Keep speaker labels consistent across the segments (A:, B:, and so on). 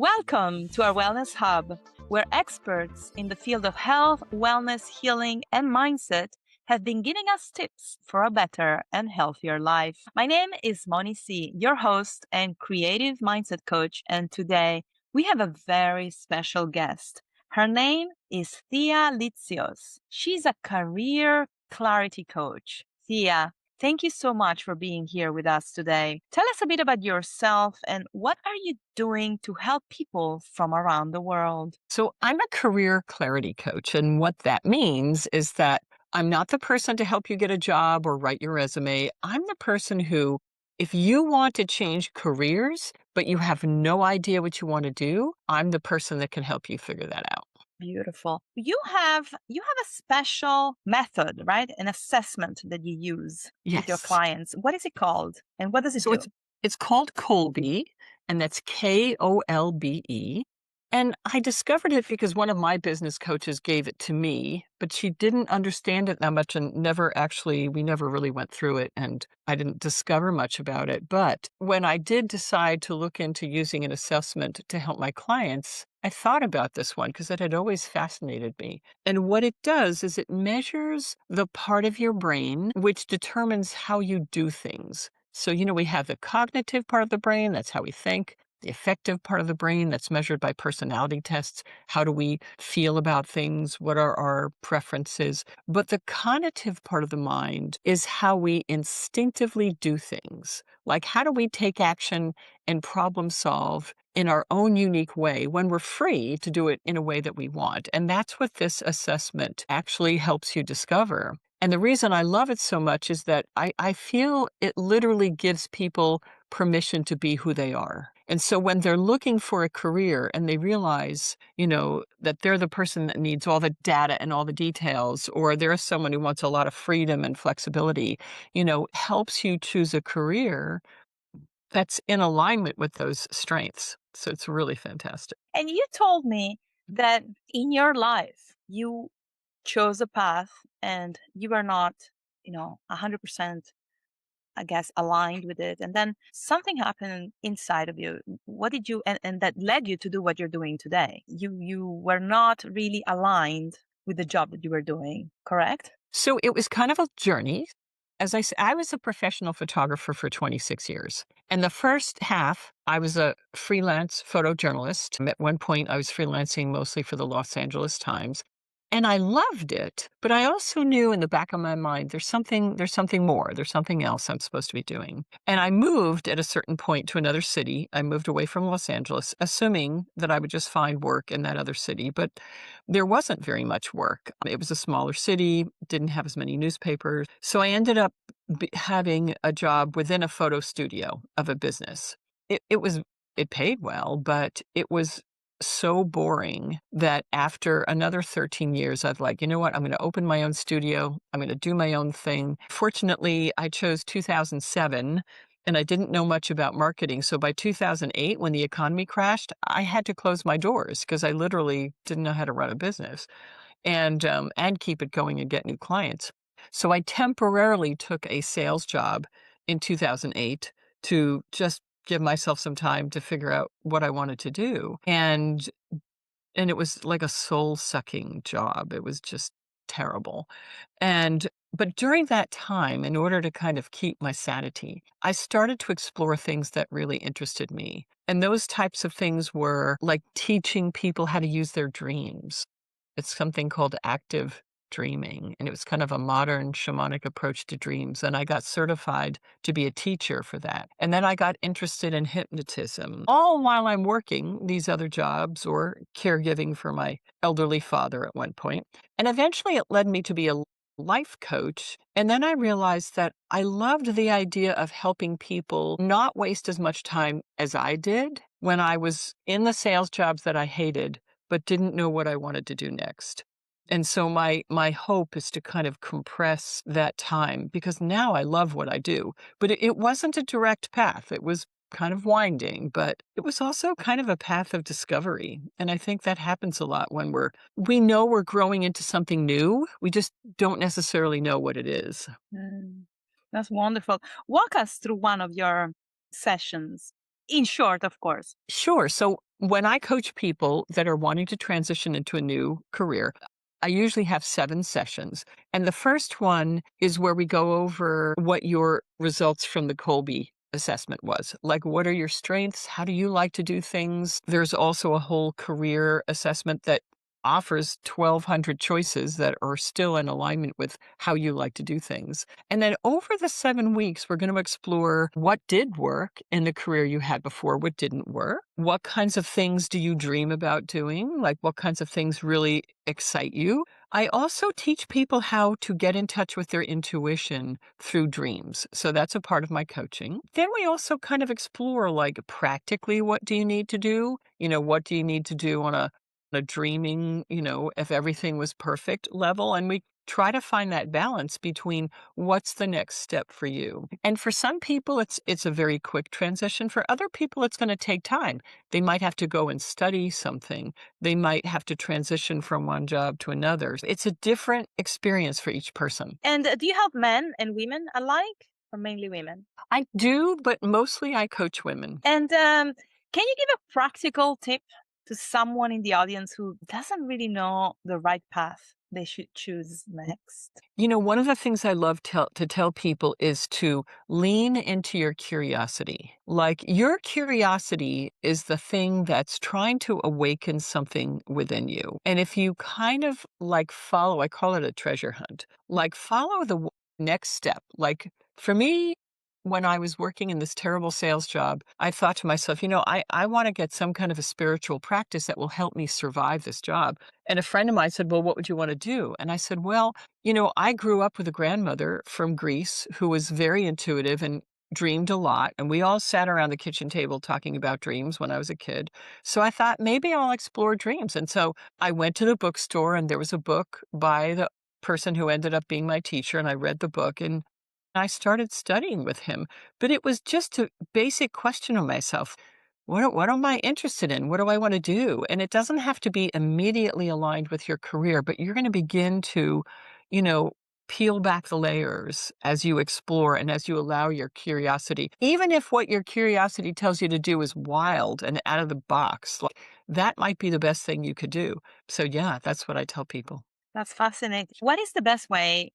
A: Welcome to our Wellness Hub, where experts in the field of health, wellness, healing, and mindset have been giving us tips for a better and healthier life. My name is Moni C, your host and creative mindset coach, and today we have a very special guest. Her name is Thea Litsios. She's a career clarity coach. Thea, thank you so much for being here with us today. Tell us a bit about yourself and what are you doing to help people from around the world?
B: So I'm a career clarity coach. And what that means is that I'm not the person to help you get a job or write your resume. I'm the person who, if you want to change careers, but you have no idea what you want to do, I'm the person that can help you figure that out.
A: Beautiful. You have a special method, right? An assessment that you use with your
B: Yes.
A: clients. What is it called and what does it
B: So
A: do?
B: it's called Kolbe, and that's Kolbe. And I discovered it because one of my business coaches gave it to me, but she didn't understand it that much and we never really went through it and I didn't discover much about it. But when I did decide to look into using an assessment to help my clients, I thought about this one because it had always fascinated me. And what it does is it measures the part of your brain which determines how you do things. So, we have the cognitive part of the brain, that's how we think. The affective part of the brain, that's measured by personality tests. How do we feel about things? What are our preferences? But the cognitive part of the mind is how we instinctively do things. Like, how do we take action and problem solve in our own unique way when we're free to do it in a way that we want? And that's what this assessment actually helps you discover. And the reason I love it so much is that I feel it literally gives people permission to be who they are. And so when they're looking for a career and they realize, that they're the person that needs all the data and all the details, or they're someone who wants a lot of freedom and flexibility, helps you choose a career that's in alignment with those strengths. So it's really fantastic.
A: And you told me that in your life you chose a path and you were not, 100% I guess, aligned with it. And then something happened inside of you. What did you, and that led you to do what you're doing today? You were not really aligned with the job that you were doing, correct?
B: So it was kind of a journey. As I said, I was a professional photographer for 26 years. And the first half, I was a freelance photojournalist. At one point, I was freelancing mostly for the Los Angeles Times. And I loved it, but I also knew in the back of my mind, there's something more, there's something else I'm supposed to be doing. And I moved at a certain point to another city. I moved away from Los Angeles, assuming that I would just find work in that other city, but there wasn't very much work. It was a smaller city, didn't have as many newspapers. So I ended up having a job within a photo studio of a business. It paid well, but it was so boring that after another 13 years, I've like, you know what? I'm going to open my own studio. I'm going to do my own thing. Fortunately, I chose 2007 and I didn't know much about marketing. So by 2008, when the economy crashed, I had to close my doors because I literally didn't know how to run a business and keep it going and get new clients. So I temporarily took a sales job in 2008 to just give myself some time to figure out what I wanted to do. And it was like a soul-sucking job. It was just terrible. But during that time, in order to kind of keep my sanity, I started to explore things that really interested me. And those types of things were like teaching people how to use their dreams. It's something called active dreaming, and it was kind of a modern shamanic approach to dreams, and I got certified to be a teacher for that. And then I got interested in hypnotism, all while I'm working these other jobs or caregiving for my elderly father at one point. And eventually it led me to be a life coach. And then I realized that I loved the idea of helping people not waste as much time as I did when I was in the sales jobs that I hated but didn't know what I wanted to do next. And so my hope is to kind of compress that time because now I love what I do. But it wasn't a direct path. It was kind of winding, but it was also kind of a path of discovery. And I think that happens a lot when we know we're growing into something new. We just don't necessarily know what it is.
A: Mm, that's wonderful. Walk us through one of your sessions, in short, of course.
B: Sure. So When I coach people that are wanting to transition into a new career, I usually have 7 sessions. And the first one is where we go over what your results from the Kolbe assessment was. Like, what are your strengths? How do you like to do things? There's also a whole career assessment that offers 1,200 choices that are still in alignment with how you like to do things. And then over the 7 weeks, we're going to explore what did work in the career you had before, what didn't work. What kinds of things do you dream about doing? Like, what kinds of things really excite you? I also teach people how to get in touch with their intuition through dreams. So that's a part of my coaching. Then we also kind of explore, like, practically, what do you need to do? What do you need to do on a dreaming, if everything was perfect level? And we try to find that balance between what's the next step for you. And for some people, it's a very quick transition. For other people, it's going to take time. They might have to go and study something. They might have to transition from one job to another. It's a different experience for each person.
A: And do you help men and women alike, or mainly women?
B: I do, but mostly I coach women.
A: And can you give a practical tip to someone in the audience who doesn't really know the right path they should choose next?
B: One of the things I love to tell people is to lean into your curiosity. Like, your curiosity is the thing that's trying to awaken something within you. And if you kind of like follow, I call it a treasure hunt, like follow the next step. Like, for me, when I was working in this terrible sales job, I thought to myself, I want to get some kind of a spiritual practice that will help me survive this job. And a friend of mine said, "Well, what would you want to do?" And I said, "Well, I grew up with a grandmother from Greece who was very intuitive and dreamed a lot. And we all sat around the kitchen table talking about dreams when I was a kid. So I thought maybe I'll explore dreams." And so I went to the bookstore and there was a book by the person who ended up being my teacher. And I read the book and I started studying with him. But it was just a basic question of myself. What am I interested in? What do I want to do? And it doesn't have to be immediately aligned with your career, but you're going to begin to, you know, peel back the layers as you explore and as you allow your curiosity. Even if what your curiosity tells you to do is wild and out of the box, like, that might be the best thing you could do. So yeah, that's what I tell people.
A: That's fascinating. What is the best way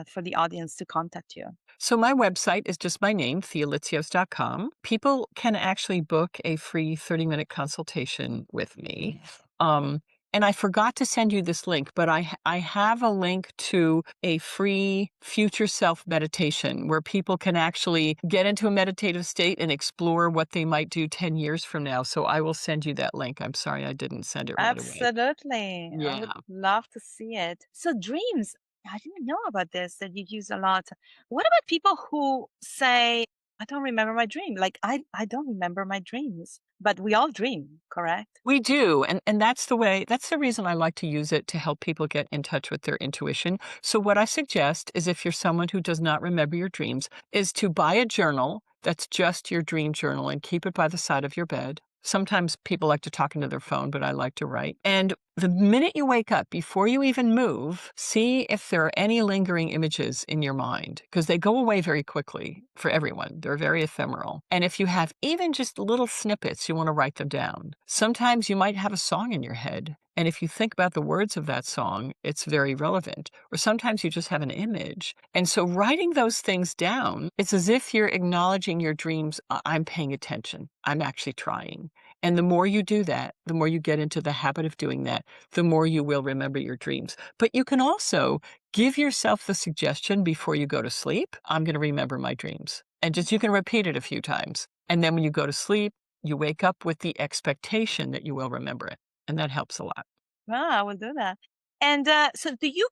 A: for the audience to contact you?
B: So my website is just my name, thealitsios.com. People can actually book a free 30-minute consultation with me. Um, and I forgot to send you this link, but I have a link to a free future self meditation where people can actually get into a meditative state and explore what they might do 10 years from now. So I will send you that link. I'm sorry I didn't send it right away.
A: Absolutely. I would
B: Yeah.
A: love to see it. So, dreams, I didn't know about this that you use a lot. What about people who say, I don't remember my dream? Like, I don't remember my dreams, but we all dream, correct?
B: We do, and that's the reason I like to use it to help people get in touch with their intuition. So what I suggest is, if you're someone who does not remember your dreams, is to buy a journal that's just your dream journal and keep it by the side of your bed. Sometimes people like to talk into their phone, but I like to write. And the minute you wake up, before you even move, see if there are any lingering images in your mind, because they go away very quickly for everyone. They're very ephemeral. And if you have even just little snippets, you want to write them down. Sometimes you might have a song in your head. And if you think about the words of that song, it's very relevant. Or sometimes you just have an image. And so writing those things down, it's as if you're acknowledging your dreams. I'm paying attention. I'm actually trying. And the more you do that, the more you get into the habit of doing that, the more you will remember your dreams. But you can also give yourself the suggestion before you go to sleep, I'm going to remember my dreams. And just you can repeat it a few times. And then when you go to sleep, you wake up with the expectation that you will remember it. And that helps a lot.
A: Well, I will do that. And so, do you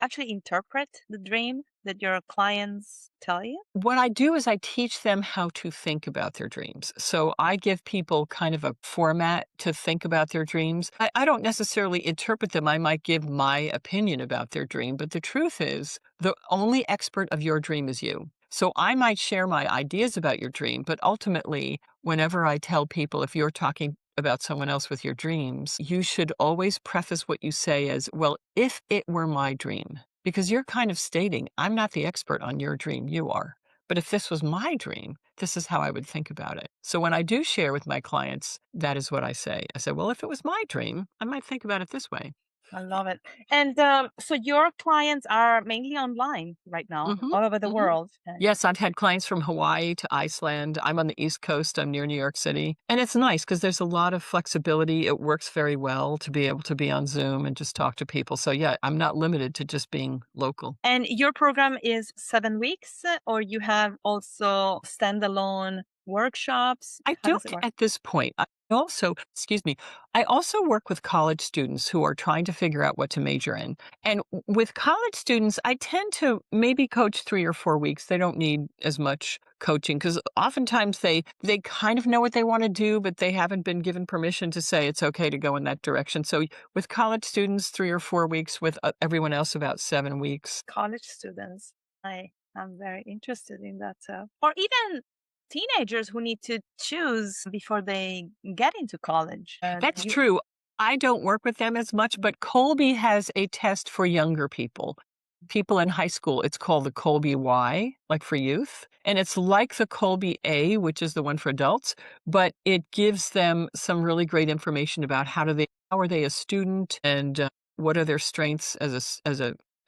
A: actually interpret the dream that your clients tell you?
B: What I do is I teach them how to think about their dreams. So I give people kind of a format to think about their dreams. I don't necessarily interpret them. I might give my opinion about their dream, but the truth is the only expert of your dream is you. So I might share my ideas about your dream, but ultimately, whenever I tell people, if you're talking about someone else with your dreams, you should always preface what you say as, well, if it were my dream, because you're kind of stating, I'm not the expert on your dream, you are. But if this was my dream, this is how I would think about it. So when I do share with my clients, that is what I say. I say, well, if it was my dream, I might think about it this way.
A: I love it. And so your clients are mainly online right now,
B: Hmm.
A: all over the
B: Hmm.
A: world. And
B: Yes, I've had clients from Hawaii to Iceland. I'm on the East Coast. I'm near New York City. And it's nice because there's a lot of flexibility. It works very well to be able to be on Zoom and just talk to people. So, yeah, I'm not limited to just being local.
A: and your program is 7 weeks, or you have also standalone workshops?
B: I
A: How does it
B: don't
A: work?
B: at this point. I also, excuse me, I also work with college students who are trying to figure out what to major in. And with college students, I tend to maybe coach 3 or 4 weeks. They don't need as much coaching because oftentimes they kind of know what they want to do, but they haven't been given permission to say it's okay to go in that direction. So with college students, 3 or 4 weeks. With everyone else, about 7 weeks.
A: College students. I am very interested in that. Or even teenagers who need to choose before they get into college.
B: That's
A: You
B: true. I don't work with them as much, but Kolbe has a test for younger people. People in high school, it's called the Kolbe Y, like for youth. And it's like the Kolbe A, which is the one for adults, but it gives them some really great information about how are they a student and what are their strengths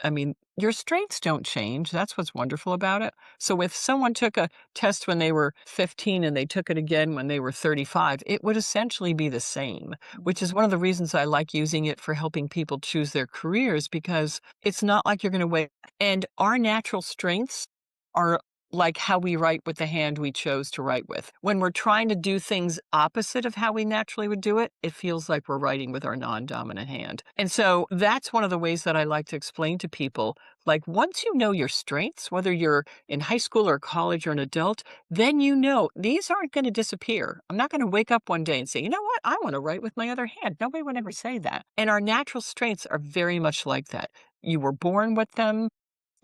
B: I mean, your strengths don't change. That's what's wonderful about it. So if someone took a test when they were 15 and they took it again when they were 35, it would essentially be the same, which is one of the reasons I like using it for helping people choose their careers because it's not like you're going to wait. And our natural strengths are like how we write with the hand we chose to write with. When we're trying to do things opposite of how we naturally would do it, it feels like we're writing with our non dominant hand. And so that's one of the ways that I like to explain to people. Like, once you know your strengths, whether you're in high school or college or an adult, then you know these aren't going to disappear. I'm not going to wake up one day and say, you know what, I want to write with my other hand. Nobody would ever say that. And our natural strengths are very much like that. You were born with them.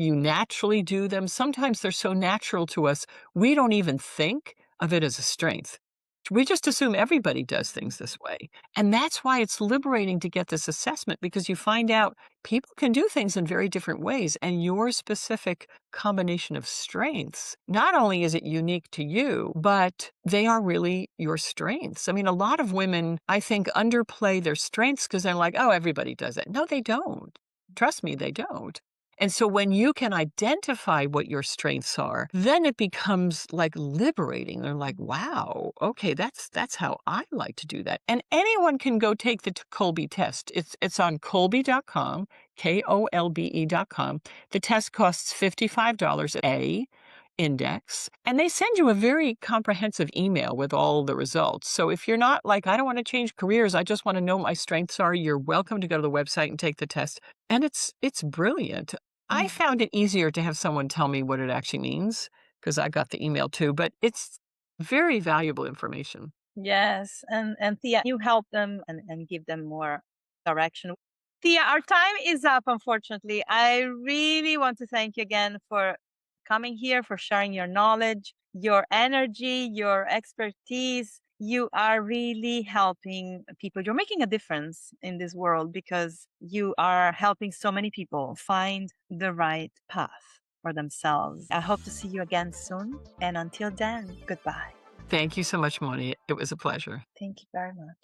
B: You naturally do them. Sometimes they're so natural to us, we don't even think of it as a strength. We just assume everybody does things this way. And that's why it's liberating to get this assessment because you find out people can do things in very different ways. And your specific combination of strengths, not only is it unique to you, but they are really your strengths. I mean, a lot of women, I think, underplay their strengths because they're like, oh, everybody does it. No, they don't. Trust me, they don't. And so when you can identify what your strengths are, then it becomes like liberating. They're like, wow, okay, that's how I like to do that. And anyone can go take the Kolbe test. It's on Kolbe.com, Kolbe.com. The test costs $55 a index, and they send you a very comprehensive email with all the results. So if you're not like, I don't want to change careers, I just want to know what my strengths are, you're welcome to go to the website and take the test. And it's brilliant. I
A: Mhm.
B: found it easier to have someone tell me what it actually means because I got the email too, but it's very valuable information.
A: Yes, and Thea, you help them and give them more direction. Thea, our time is up, unfortunately. I really want to thank you again for coming here, for sharing your knowledge, your energy, your expertise. You are really helping people. You're making a difference in this world because you are helping so many people find the right path for themselves. I hope to see you again soon. And until then, goodbye.
B: Thank you so much, Moni. It was a pleasure.
A: Thank you very much.